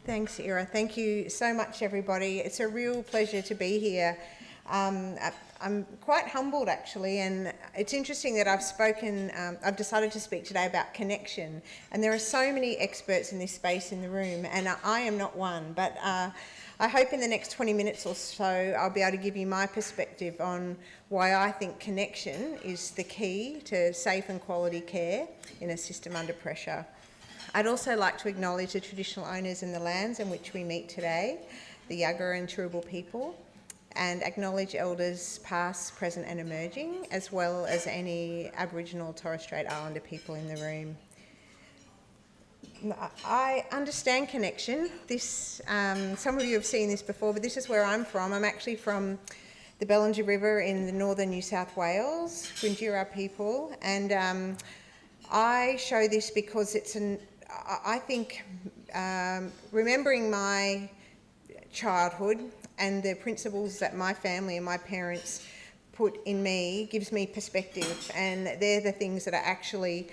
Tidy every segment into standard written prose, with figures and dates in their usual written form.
Thanks, Ira. Thank you so much, everybody. It's a real pleasure to be here. I'm quite humbled, actually, and it's interesting that I've decided to speak today about connection, and there are so many experts in this space in the room, and I am not one, but I hope in the next 20 minutes or so I'll be able to give you my perspective on why I think connection is the key to safe and quality care in a system under pressure. I'd also like to acknowledge the traditional owners and the lands in which we meet today, the Yagara and Turrbal people, and acknowledge elders past, present and emerging, as well as any Aboriginal Torres Strait Islander people in the room. I understand connection. Some of you have seen this before, but this is where I'm from. I'm actually from the Bellinger River in the northern New South Wales, Windjura people, and I show this because I think remembering my childhood and the principles that my family and my parents put in me gives me perspective, and they're the things that are actually,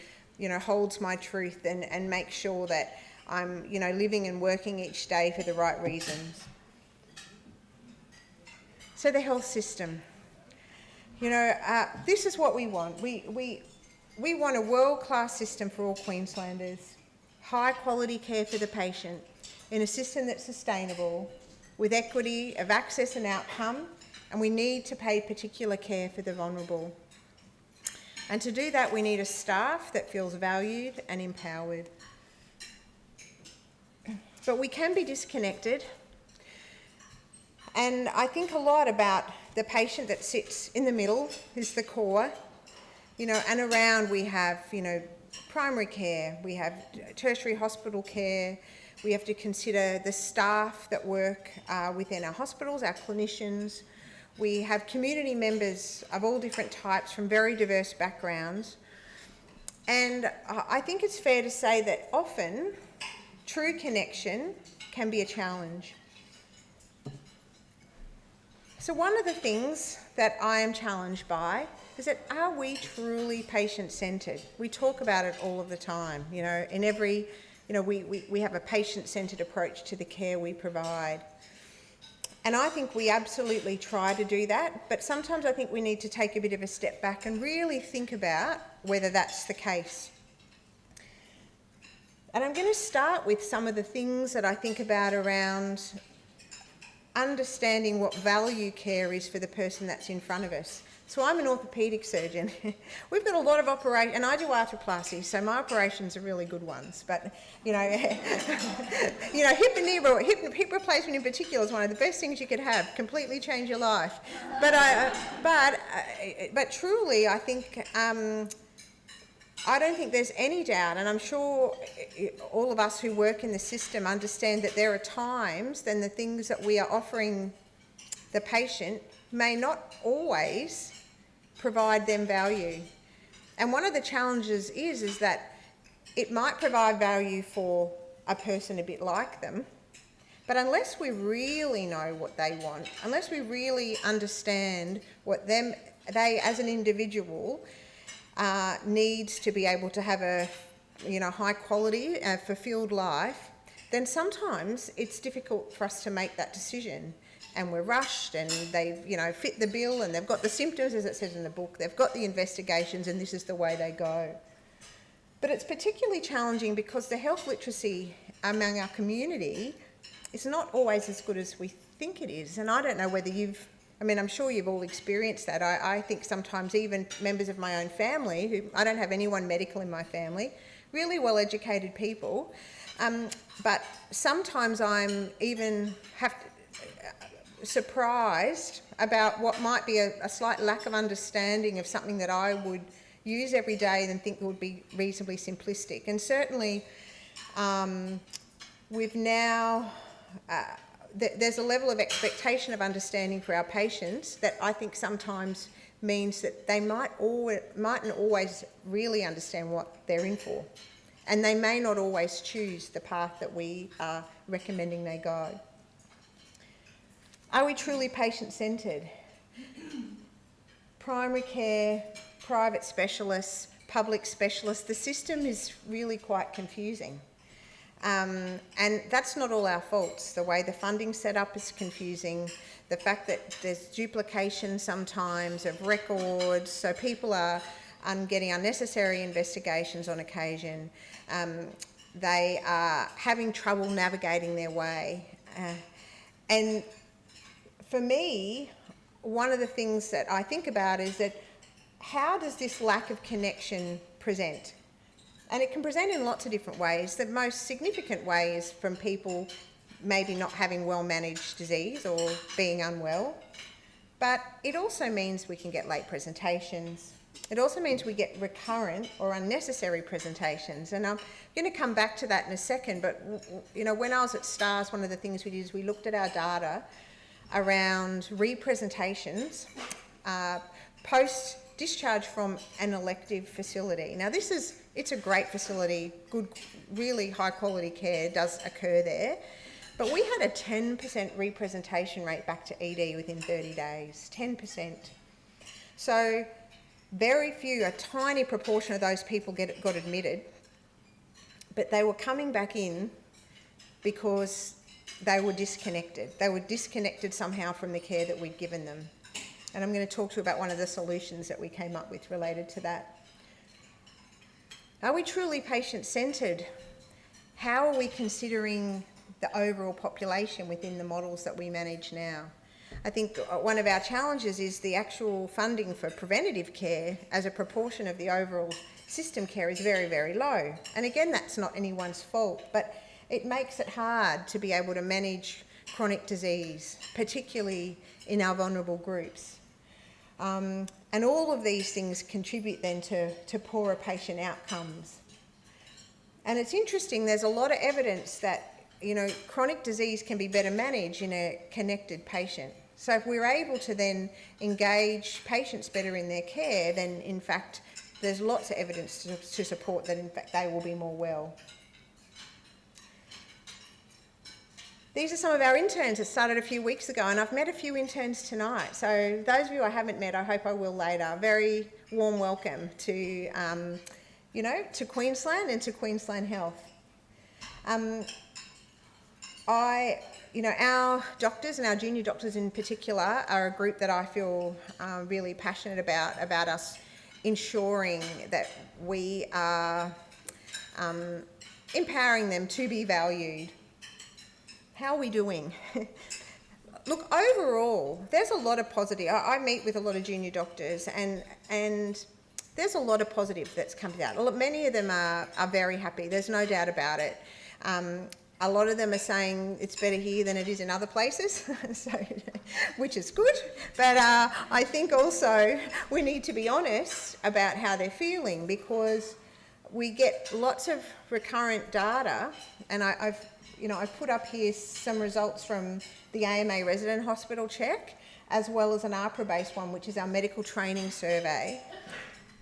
holds my truth and make sure that I'm, living and working each day for the right reasons. So the health system, this is what we want. We want a world-class system for all Queenslanders, high quality care for the patient in a system that's sustainable, with equity of access and outcome, and we need to pay particular care for the vulnerable. And to do that, we need a staff that feels valued and empowered. But we can be disconnected, and I think a lot about the patient that sits in the middle, is the core, and around we have, primary care, we have tertiary hospital care, we have to consider the staff that work within our hospitals, our clinicians. We have community members of all different types from very diverse backgrounds. And I think it's fair to say that often true connection can be a challenge. So one of the things that I am challenged by is that, are we truly patient-centred? We talk about it all of the time, in every, we have a patient-centred approach to the care we provide. And I think we absolutely try to do that, but sometimes I think we need to take a bit of a step back and really think about whether that's the case. And I'm going to start with some of the things that I think about around understanding what value care is for the person that's in front of us. So I'm an orthopaedic surgeon. We've got a lot of operations, and I do arthroplasty, so my operations are really good ones. But, hip and knee, hip replacement in particular is one of the best things you could have, completely change your life. But truly, I think, I don't think there's any doubt, and I'm sure all of us who work in the system understand that there are times when the things that we are offering the patient may not always provide them value. And one of the challenges is that it might provide value for a person a bit like them, but unless we really know what they want, unless we really understand what they as an individual needs to be able to have a high quality, fulfilled life, then sometimes it's difficult for us to make that decision. And we're rushed, and they've, fit the bill, and they've got the symptoms, as it says in the book, they've got the investigations, and this is the way they go. But it's particularly challenging because the health literacy among our community is not always as good as we think it is. And I don't know whether I'm sure you've all experienced that. I think sometimes even members of my own family, I don't have anyone medical in my family, really well-educated people, but sometimes I'm even surprised about what might be a slight lack of understanding of something that I would use every day and think would be reasonably simplistic. And certainly we've now, there's a level of expectation of understanding for our patients that I think sometimes means that they mightn't always really understand what they're in for. And they may not always choose the path that we are recommending they go. Are we truly patient-centred? Primary care, private specialists, public specialists, the system is really quite confusing. And that's not all our faults. The way the funding's set up is confusing. The fact that there's duplication sometimes of records, so people are getting unnecessary investigations on occasion. They are having trouble navigating their way. And for me, one of the things that I think about is that how does this lack of connection present? And it can present in lots of different ways. The most significant way is from people maybe not having well-managed disease or being unwell. But it also means we can get late presentations. It also means we get recurrent or unnecessary presentations. And I'm going to come back to that in a second, but when I was at STARS, one of the things we did is we looked at our data around representations post-discharge from an elective facility. Now it's a great facility, good, really high quality care does occur there, but we had a 10% representation rate back to ED within 30 days, 10%. So very few, a tiny proportion of those people got admitted, but they were coming back in because they were disconnected. They were disconnected somehow from the care that we'd given them. And I'm going to talk to you about one of the solutions that we came up with related to that. Are we truly patient-centred? How are we considering the overall population within the models that we manage now? I think one of our challenges is the actual funding for preventative care as a proportion of the overall system care is very, very low. And again, that's not anyone's fault, but it makes it hard to be able to manage chronic disease, particularly in our vulnerable groups. And all of these things contribute then to poorer patient outcomes. And it's interesting, there's a lot of evidence that chronic disease can be better managed in a connected patient. So if we're able to then engage patients better in their care, then in fact there's lots of evidence to support that in fact they will be more well. These are some of our interns that started a few weeks ago, and I've met a few interns tonight. So those of you I haven't met, I hope I will later. Very warm welcome to, to Queensland and to Queensland Health. Our doctors and our junior doctors in particular are a group that I feel really passionate about us ensuring that we are empowering them to be valued. How are we doing? Look, overall, there's a lot of positive. I meet with a lot of junior doctors and there's a lot of positive that's coming out. Many of them are very happy, there's no doubt about it. A lot of them are saying it's better here than it is in other places, which is good. But I think also we need to be honest about how they're feeling, because we get lots of recurrent data, and I've put up here some results from the AMA resident hospital check, as well as an ARPRA-based one, which is our medical training survey.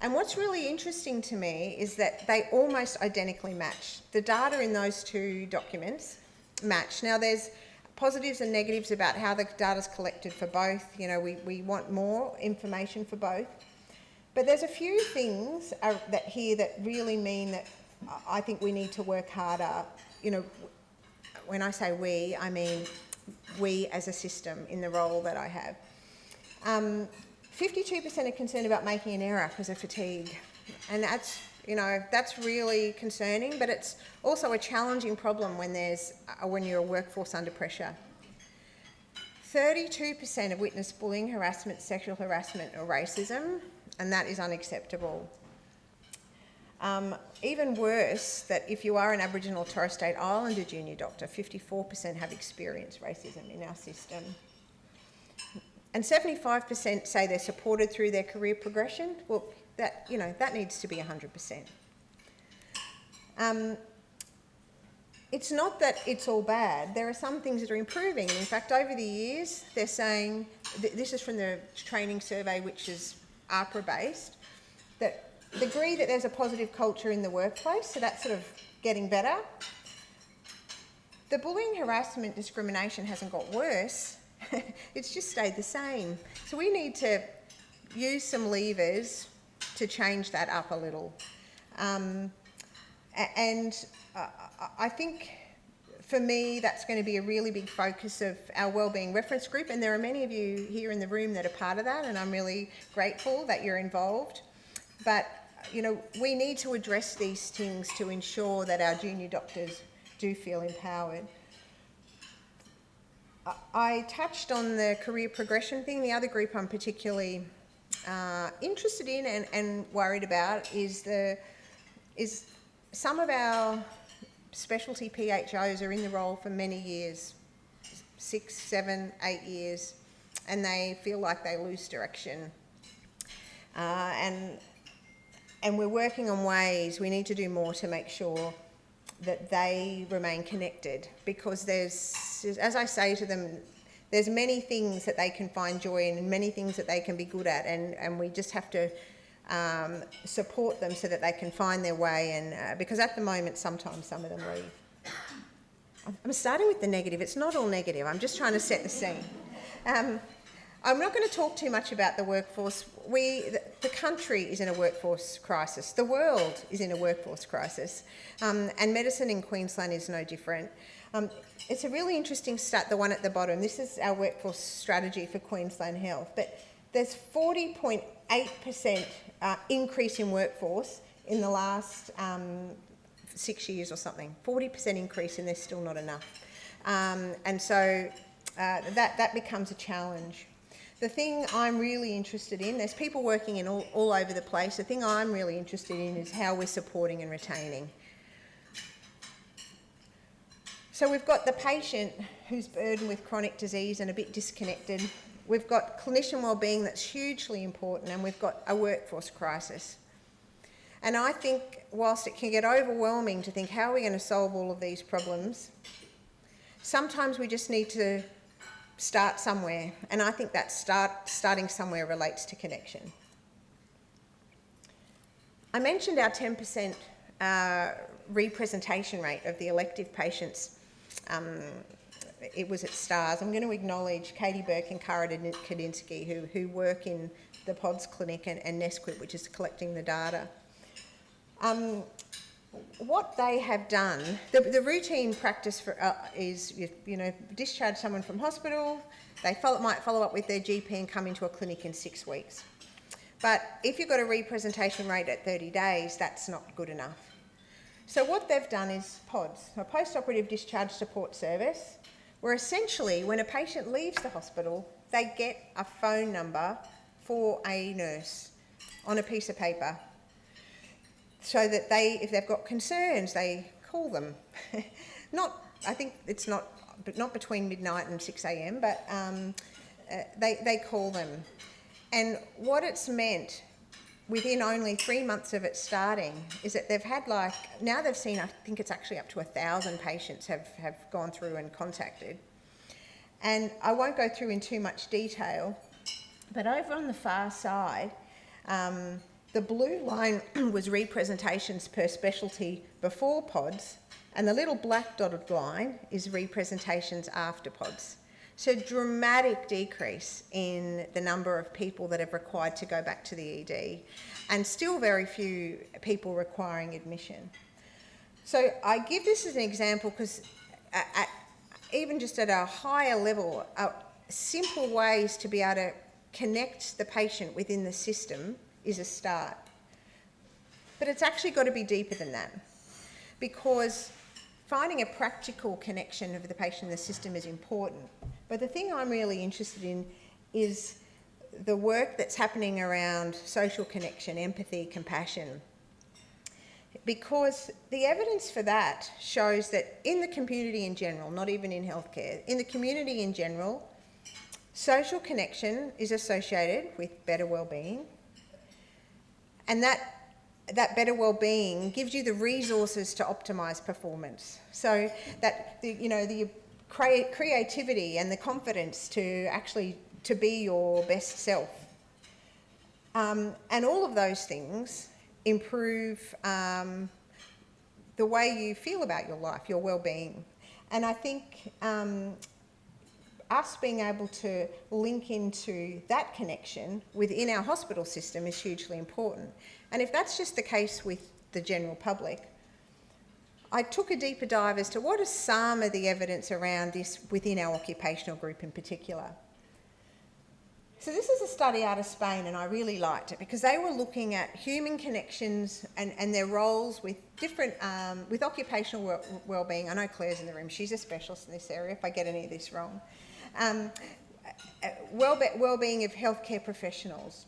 And what's really interesting to me is that they almost identically match. The data in those two documents match. Now there's positives and negatives about how the data's collected for both. We want more information for both. But there's a few things that really mean that I think we need to work harder. When I say we, I mean we as a system in the role that I have. 52% are concerned about making an error because of fatigue, and that's really concerning, but it's also a challenging problem when you're a workforce under pressure. 32% have witnessed bullying, harassment, sexual harassment or racism, and that is unacceptable. Even worse, that if you are an Aboriginal or Torres Strait Islander junior doctor, 54% have experienced racism in our system. And 75% say they're supported through their career progression. Well, that needs to be 100%. It's not that it's all bad. There are some things that are improving. In fact, over the years, they're saying, this is from the training survey, which is ARPRA-based, that agree that there's a positive culture in the workplace, so that's sort of getting better. The bullying, harassment, discrimination hasn't got worse. It's just stayed the same. So we need to use some levers to change that up a little. And I think for me that's going to be a really big focus of our wellbeing reference group, and there are many of you here in the room that are part of that, and I'm really grateful that you're involved. But we need to address these things to ensure that our junior doctors do feel empowered. I touched on the career progression thing. The other group I'm particularly interested in and worried about is some of our specialty PHOs are in the role for many years, 6, 7, 8 years, and they feel like they lose direction. And we're working on ways, we need to do more to make sure that they remain connected, because there's, as I say to them, there's many things that they can find joy in and many things that they can be good at, and we just have to support them so that they can find their way, and because at the moment sometimes some of them leave. I'm starting with the negative. It's not all negative. I'm just trying to set the scene. I'm not going to talk too much about the workforce. The country is in a workforce crisis. The world is in a workforce crisis, and medicine in Queensland is no different. It's a really interesting stat, the one at the bottom. This is our workforce strategy for Queensland Health, but there's 40.8% increase in workforce in the last 6 years or something. 40% increase, and there's still not enough. And so that becomes a challenge. The thing I'm really interested in, there's people working in all over the place. The thing I'm really interested in is how we're supporting and retaining. So we've got the patient who's burdened with chronic disease and a bit disconnected. We've got clinician wellbeing that's hugely important, and we've got a workforce crisis. And I think whilst it can get overwhelming to think how are we going to solve all of these problems, sometimes we just need to start somewhere, and I think that starting somewhere relates to connection. I mentioned our 10% representation rate of the elective patients. It was at STARS. I'm going to acknowledge Katie Burke and Cara Kadinsky, who work in the PODS clinic and Nesquik, which is collecting the data. What they have done, the routine practice is, discharge someone from hospital, they might follow up with their GP and come into a clinic in 6 weeks. But if you've got a representation rate at 30 days, that's not good enough. So what they've done is PODS, a post-operative discharge support service, where essentially when a patient leaves the hospital, they get a phone number for a nurse on a piece of paper, so that if they've got concerns, they call them. Not between midnight and 6 a.m, but they call them. And what it's meant within only 3 months of it starting is that they've had now they've seen, I think it's actually up to 1,000 patients have gone through and contacted. And I won't go through in too much detail, but over on the far side, the blue line was representations per specialty before PODS, and the little black dotted line is representations after PODS. So dramatic decrease in the number of people that have required to go back to the ED, and still very few people requiring admission. So I give this as an example because even just at a higher level, simple ways to be able to connect the patient within the system is a start. But it's actually got to be deeper than that, because finding a practical connection of the patient and the system is important. But the thing I'm really interested in is the work that's happening around social connection, empathy, compassion. Because the evidence for that shows that in the community in general, not even in healthcare, in the community in general, social connection is associated with better wellbeing, and that better wellbeing gives you the resources to optimise performance. So that the creativity and the confidence to actually to be your best self, and all of those things improve the way you feel about your life, your well-being. And I think us being able to link into that connection within our hospital system is hugely important. And if that's just the case with the general public, I took a deeper dive as to what is some of the evidence around this within our occupational group in particular. So this is a study out of Spain, and I really liked it because they were looking at human connections and their roles with different, with occupational wellbeing. I know Claire's in the room, she's a specialist in this area if I get any of this wrong. Wellbeing of healthcare professionals.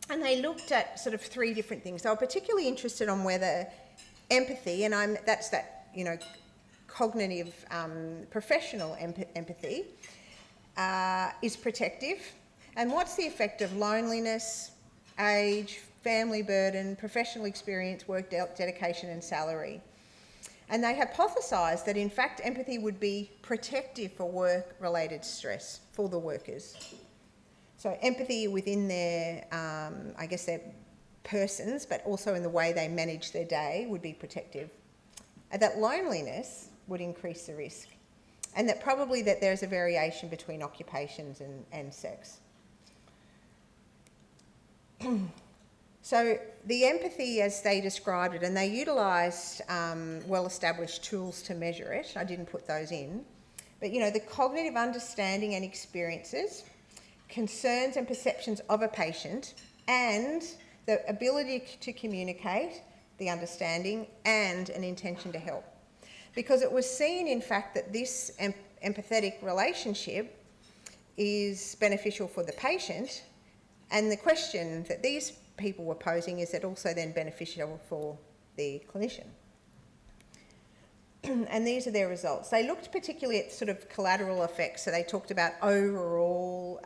And they looked at sort of 3 different things. They were particularly interested on whether empathy, and that's that, you know, cognitive professional empathy, is protective. And what's the effect of loneliness, age, family burden, professional experience, work dedication and salary? And they hypothesised that in fact empathy would be protective for work-related stress for the workers. So empathy within their, I guess their persons, but also in the way they manage their day would be protective. And that loneliness would increase the risk. And that probably that there's a variation between occupations and sex. So the empathy as they described it, and they utilised well-established tools to measure it, I didn't put those in, but you know, the cognitive understanding and experiences, concerns and perceptions of a patient, and the ability to communicate, the understanding, and an intention to help. Because it was seen, in fact, that this empathetic relationship is beneficial for the patient, and the question that these people were posing is it also then beneficial for the clinician. And these are their results. They looked particularly at sort of collateral effects, so they talked about overall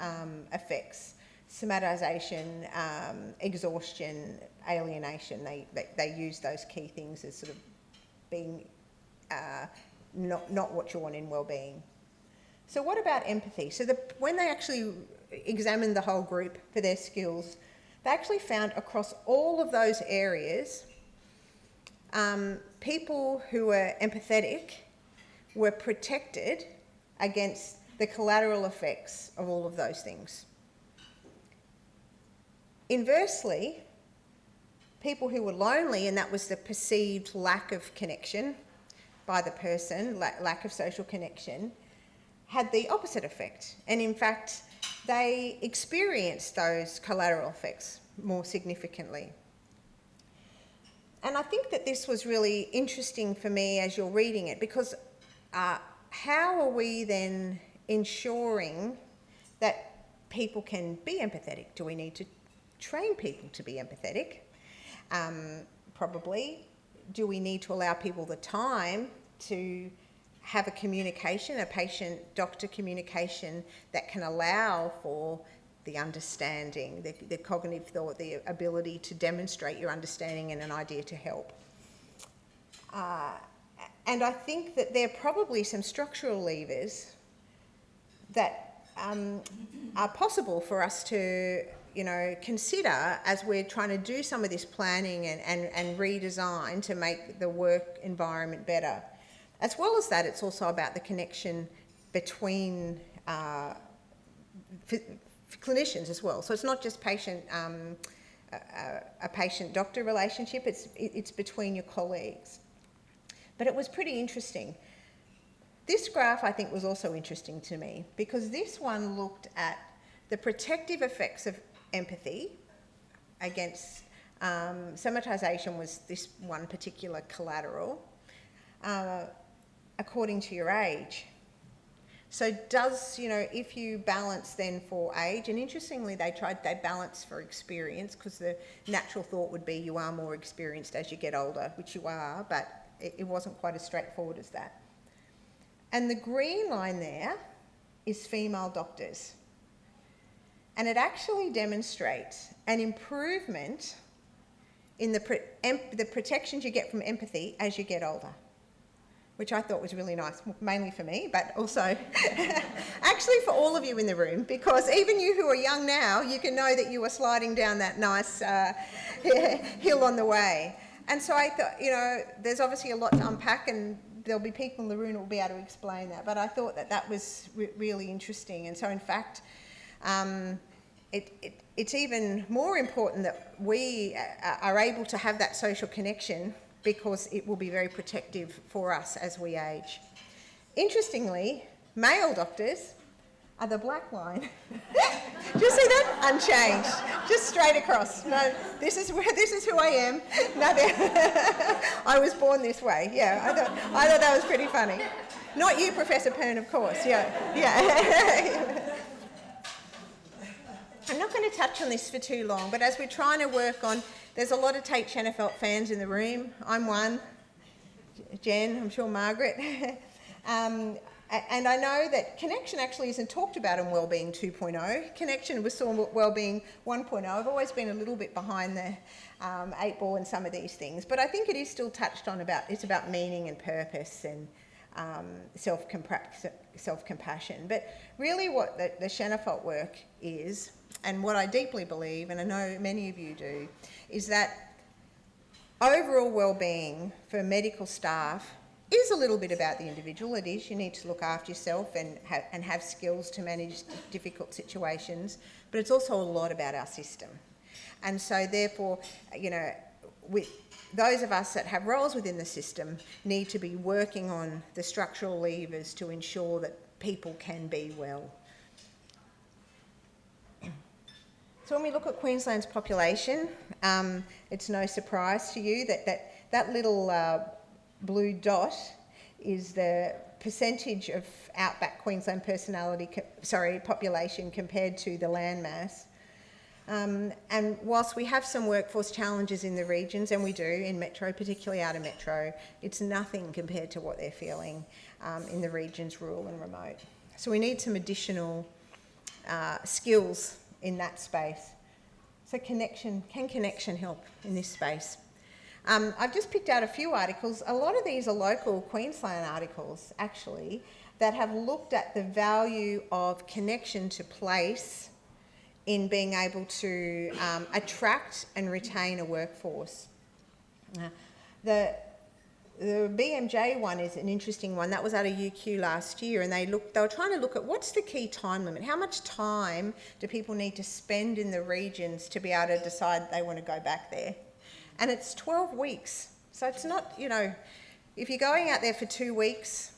effects, somatisation, exhaustion, alienation. They used those key things as sort of being not what you want in wellbeing. So what about empathy? So when they actually examined the whole group for their skills, they actually found across all of those areas, people who were empathetic were protected against the collateral effects of all of those things. Inversely, people who were lonely, and that was the perceived lack of connection by the person, lack of social connection, had the opposite effect. And in fact, they experienced those collateral effects more significantly. And I think that this was really interesting for me as you're reading it, because how are we then ensuring that people can be empathetic? Do we need to train people to be empathetic? Probably. Do we need to allow people the time to have a communication, a patient-doctor communication that can allow for the understanding, the cognitive thought, the ability to demonstrate your understanding and an idea to help? And I think that there are probably some structural levers that are possible for us to, you know, consider as we're trying to do some of this planning and redesign to make the work environment better. As well as that, it's also about the connection between clinicians as well. So it's not just a patient-doctor relationship, it's between your colleagues. But it was pretty interesting. This graph, I think, was also interesting to me because this one looked at the protective effects of empathy against somatisation was this one particular collateral, according to your age. So does, you know, if you balance then for age, and interestingly they balance for experience, because the natural thought would be you are more experienced as you get older, which you are, but it wasn't quite as straightforward as that. And the green line there is female doctors. And it actually demonstrates an improvement in the protections you get from empathy as you get older, which I thought was really nice, mainly for me, but also actually for all of you in the room, because even you who are young now, you can know that you are sliding down that nice hill on the way. And so I thought, you know, there's obviously a lot to unpack, and there'll be people in the room who will be able to explain that, but I thought that was really interesting. And so in fact, it's even more important that we are able to have that social connection because it will be very protective for us as we age. Interestingly, male doctors are the black line. Do you see that? Unchanged, just straight across. No, this is who I am. No, I was born this way. Yeah, I thought that was pretty funny. Not you, Professor Pern, of course. Yeah. I'm not going to touch on this for too long, but as we're trying to work on, there's a lot of Tate Chenefelt fans in the room. I'm one. Jen, I'm sure Margaret. And I know that connection actually isn't talked about in Wellbeing 2.0. Connection was still Wellbeing 1.0. I've always been a little bit behind the 8 ball in some of these things, but I think it is still touched on it's about meaning and purpose and self-compassion. But really what the Chenefelt work is, and what I deeply believe, and I know many of you do, is that overall wellbeing for medical staff is a little bit about the individual. It is. You need to look after yourself and have skills to manage difficult situations, but it's also a lot about our system. And so therefore, those of us that have roles within the system need to be working on the structural levers to ensure that people can be well. So when we look at Queensland's population, it's no surprise to you that little blue dot is the percentage of outback Queensland population compared to the landmass. And whilst we have some workforce challenges in the regions, and we do in Metro, particularly out of Metro, it's nothing compared to what they're feeling in the regions, rural and remote. So we need some additional skills in that space. So can connection help in this space? I've just picked out a few articles. A lot of these are local Queensland articles, actually, that have looked at the value of connection to place in being able to attract and retain a workforce. The BMJ one is an interesting one. That was out of UQ last year, and they were trying to look at what's the key time limit. How much time do people need to spend in the regions to be able to decide they want to go back there? And it's 12 weeks. So it's not, if you're going out there for 2 weeks,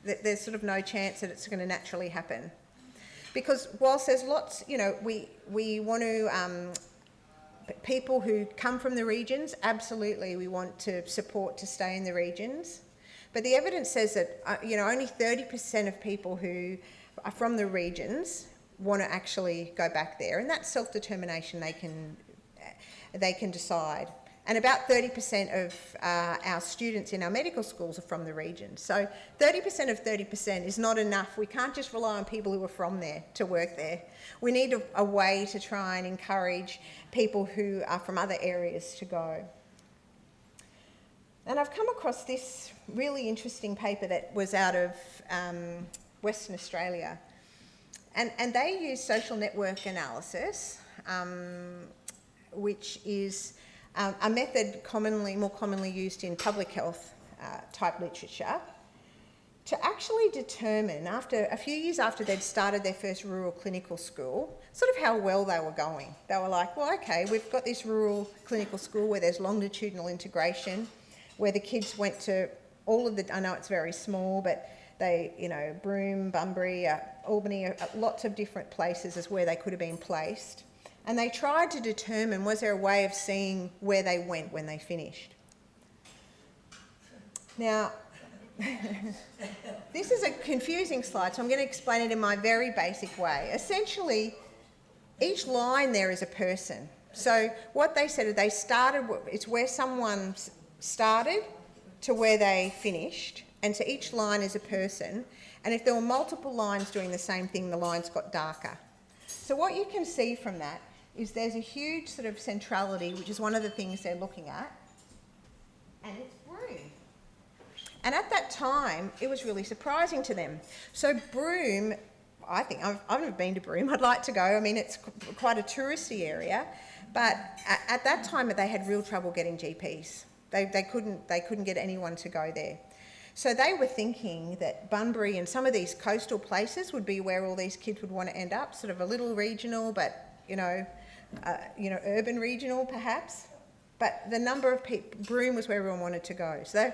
there's sort of no chance that it's going to naturally happen. Because whilst there's lots, we want to, people who come from the regions, absolutely we want to support to stay in the regions. But the evidence says that, only 30% of people who are from the regions want to actually go back there. And that's self-determination they can decide. And about 30% of our students in our medical schools are from the region. So 30% of 30% is not enough. We can't just rely on people who are from there to work there. We need a way to try and encourage people who are from other areas to go. And I've come across this really interesting paper that was out of Western Australia. And they use social network analysis, which is a method more commonly used in public health type literature, to actually determine, a few years after they'd started their first rural clinical school, sort of how well they were going. They were like, well, okay, we've got this rural clinical school where there's longitudinal integration, where the kids went to all of the, I know it's very small, but they, Broome, Bunbury, Albany, lots of different places as where they could have been placed. And they tried to determine, was there a way of seeing where they went when they finished? Now, this is a confusing slide, so I'm going to explain it in my very basic way. Essentially, each line there is a person. So what they said is they started, it's where someone started to where they finished, and so each line is a person. And if there were multiple lines doing the same thing, the lines got darker. So what you can see from that is there's a huge sort of centrality, which is one of the things they're looking at, and it's Broome. And at that time, it was really surprising to them. So Broome, I think, I've never been to Broome, I'd like to go. I mean, it's quite a touristy area, but at that time they had real trouble getting GPs. They couldn't get anyone to go there. So they were thinking that Bunbury and some of these coastal places would be where all these kids would want to end up, sort of a little regional, but urban regional perhaps. but the number of people, Broome was where everyone wanted to go. So,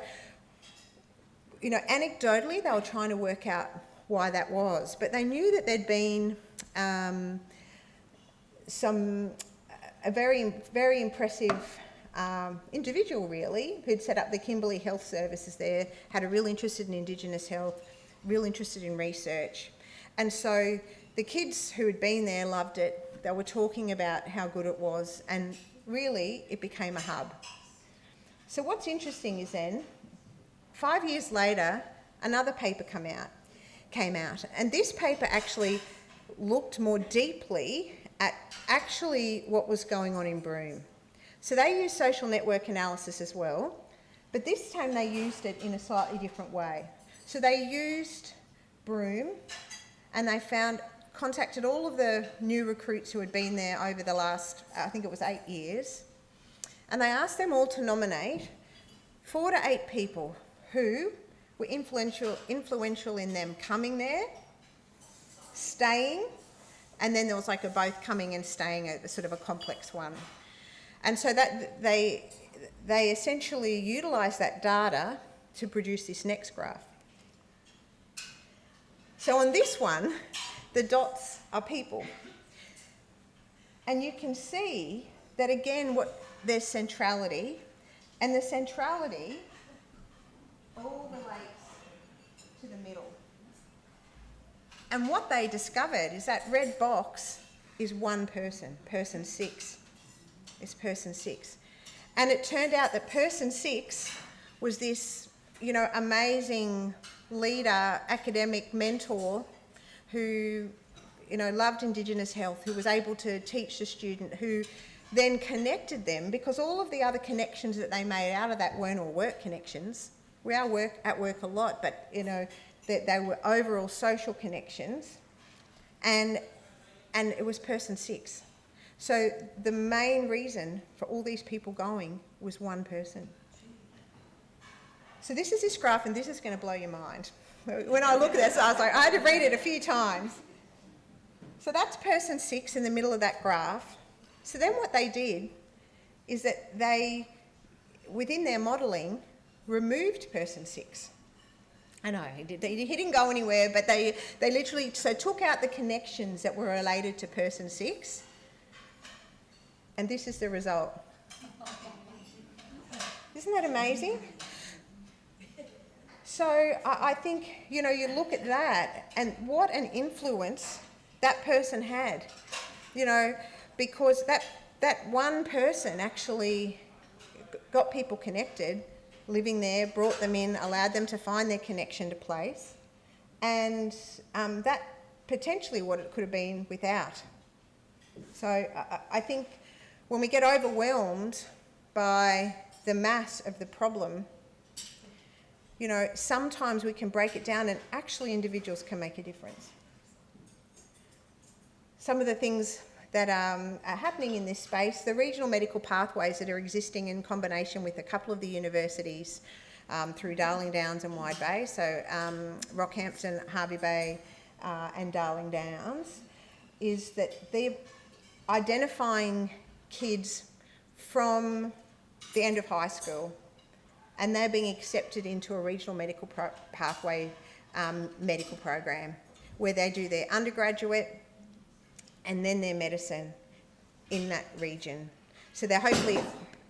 you know, anecdotally, they were trying to work out why that was, but they knew that there'd been a very, very impressive individual, really, who'd set up the Kimberley Health Services there, had a real interest in Indigenous health, real interested in research. And so the kids who had been there loved it. They were talking about how good it was, and really it became a hub. So what's interesting is then, 5 years later, another paper came out, and this paper actually looked more deeply at actually what was going on in Broome. So they used social network analysis as well, but this time they used it in a slightly different way. So they used Broome, and they contacted all of the new recruits who had been there over the last, I think it was 8 years, and they asked them all to nominate 4 to 8 people who were influential in them coming there, staying, and then there was like a both coming and staying, a sort of a complex one. And so that they essentially utilised that data to produce this next graph. So on this one, the dots are people. And you can see that again, there's centrality, and the centrality all relates to the middle. And what they discovered is that red box is one person, person 6. It's person 6. And it turned out that person 6 was this, you know, amazing leader, academic mentor who, you know, loved Indigenous health, who was able to teach the student, who then connected them, because all of the other connections that they made out of that weren't all work connections. We are at work a lot, but, you know, they were overall social connections, and it was person 6. So the main reason for all these people going was one person. So this is this graph, and this is going to blow your mind. When I look at this, I was like, I had to read it a few times. So that's person 6 in the middle of that graph. So then what they did is that they, within their modelling, removed person 6. I know, he didn't go anywhere, but they literally took out the connections that were related to person 6, and this is the result. Isn't that amazing? So I think, you know, you look at that and what an influence that person had, you know, because that one person actually got people connected, living there, brought them in, allowed them to find their connection to place, and that potentially what it could have been without. So I think when we get overwhelmed by the mass of the problem, you know, sometimes we can break it down and actually individuals can make a difference. Some of the things that are happening in this space, the regional medical pathways that are existing in combination with a couple of the universities through Darling Downs and Wide Bay, so Rockhampton, Hervey Bay and Darling Downs, is that they're identifying kids from the end of high school, and they're being accepted into a regional medical pathway medical program where they do their undergraduate and then their medicine in that region. So they're hopefully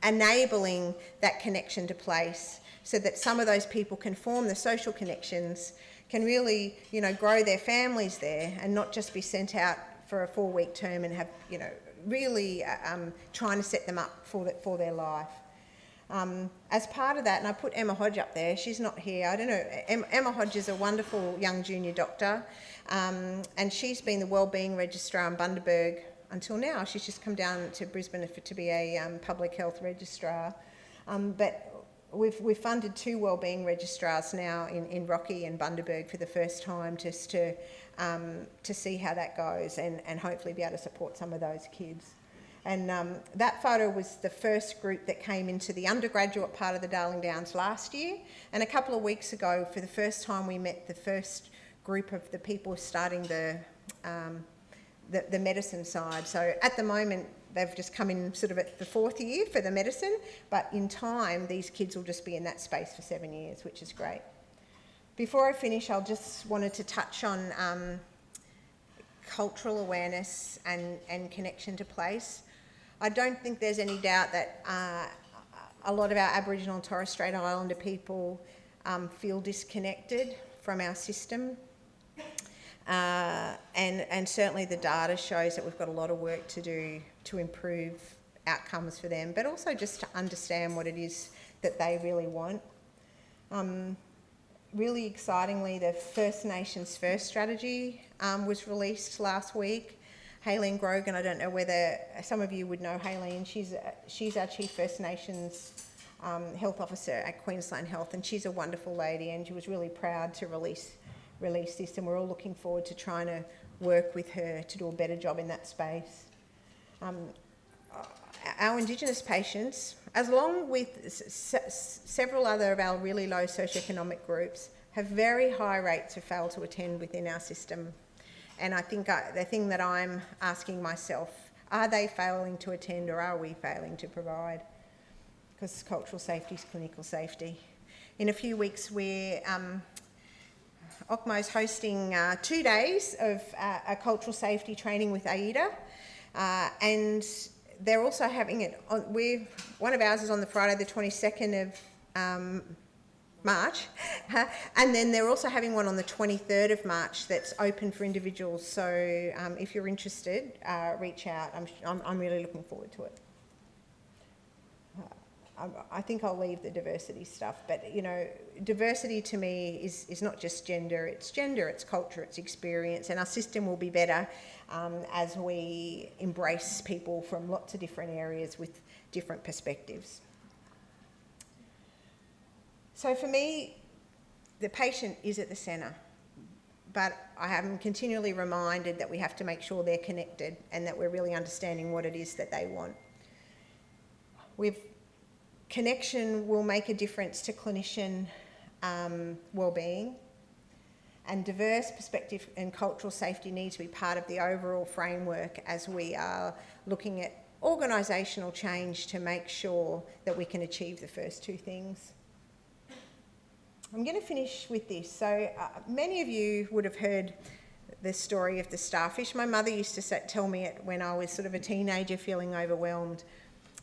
enabling that connection to place so that some of those people can form the social connections, can really, you know, grow their families there and not just be sent out for a 4-week term and have, you know, really trying to set them up for their life. As part of that, and I put Emma Hodge up there, she's not here, I don't know, Emma Hodge is a wonderful young junior doctor, and she's been the Wellbeing Registrar in Bundaberg until now. She's just come down to Brisbane to be a public health registrar, but we've funded 2 Wellbeing Registrars now in Rocky and Bundaberg for the first time, just to see how that goes and hopefully be able to support some of those kids. And that photo was the first group that came into the undergraduate part of the Darling Downs last year. And a couple of weeks ago, for the first time, we met the first group of the people starting the medicine side. So at the moment, they've just come in sort of at the 4th year for the medicine, but in time these kids will just be in that space for 7 years, which is great. Before I finish, I just wanted to touch on cultural awareness and connection to place. I don't think there's any doubt that a lot of our Aboriginal and Torres Strait Islander people feel disconnected from our system. And certainly the data shows that we've got a lot of work to do to improve outcomes for them, but also just to understand what it is that they really want. Really excitingly, the First Nations First strategy was released last week. Haylene Grogan, I don't know whether some of you would know Haylene, she's our Chief First Nations Health Officer at Queensland Health, and she's a wonderful lady, and she was really proud to release this, and we're all looking forward to trying to work with her to do a better job in that space. Our Indigenous patients, along with several other of our really low socioeconomic groups, have very high rates of fail to attend within our system. And I think the thing that I'm asking myself, are they failing to attend or are we failing to provide? Because cultural safety is clinical safety. In a few weeks, OCMO's hosting 2 days of a cultural safety training with AIDA, and they're also having it on, one of ours is on the Friday the 22nd of March, and then they're also having one on the 23rd of March that's open for individuals, so if you're interested, reach out. I'm really looking forward to it. I think I'll leave the diversity stuff, but you know, diversity to me is not just gender, it's culture, it's experience, and our system will be better as we embrace people from lots of different areas with different perspectives. So for me, the patient is at the centre, but I am continually reminded that we have to make sure they're connected and that we're really understanding what it is that they want. Connection will make a difference to clinician wellbeing, and diverse perspective and cultural safety need to be part of the overall framework as we are looking at organisational change to make sure that we can achieve the first two things. I'm going to finish with this. So many of you would have heard the story of the starfish. My mother used to tell me it when I was sort of a teenager feeling overwhelmed.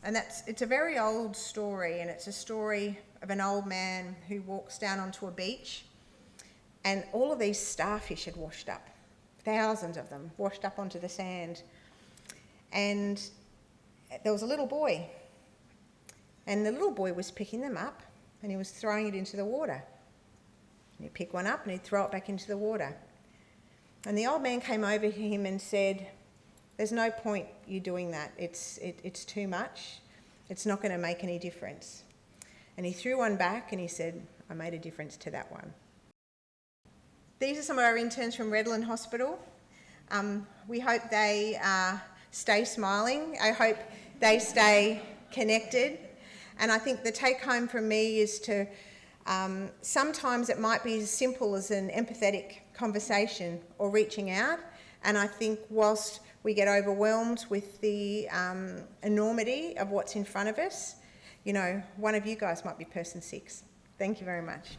And it's a very old story, and it's a story of an old man who walks down onto a beach, and all of these starfish had washed up, thousands of them washed up onto the sand. And there was a little boy, and the little boy was picking them up and he was throwing it into the water. He'd pick one up and he'd throw it back into the water. And the old man came over to him and said, "There's no point you doing that. It's too much. It's not going to make any difference." And he threw one back and he said, "I made a difference to that one." These are some of our interns from Redland Hospital. We hope they stay smiling. I hope they stay connected. And I think the take home from me is to, sometimes it might be as simple as an empathetic conversation or reaching out. And I think whilst we get overwhelmed with the enormity of what's in front of us, you know, one of you guys might be person 6. Thank you very much.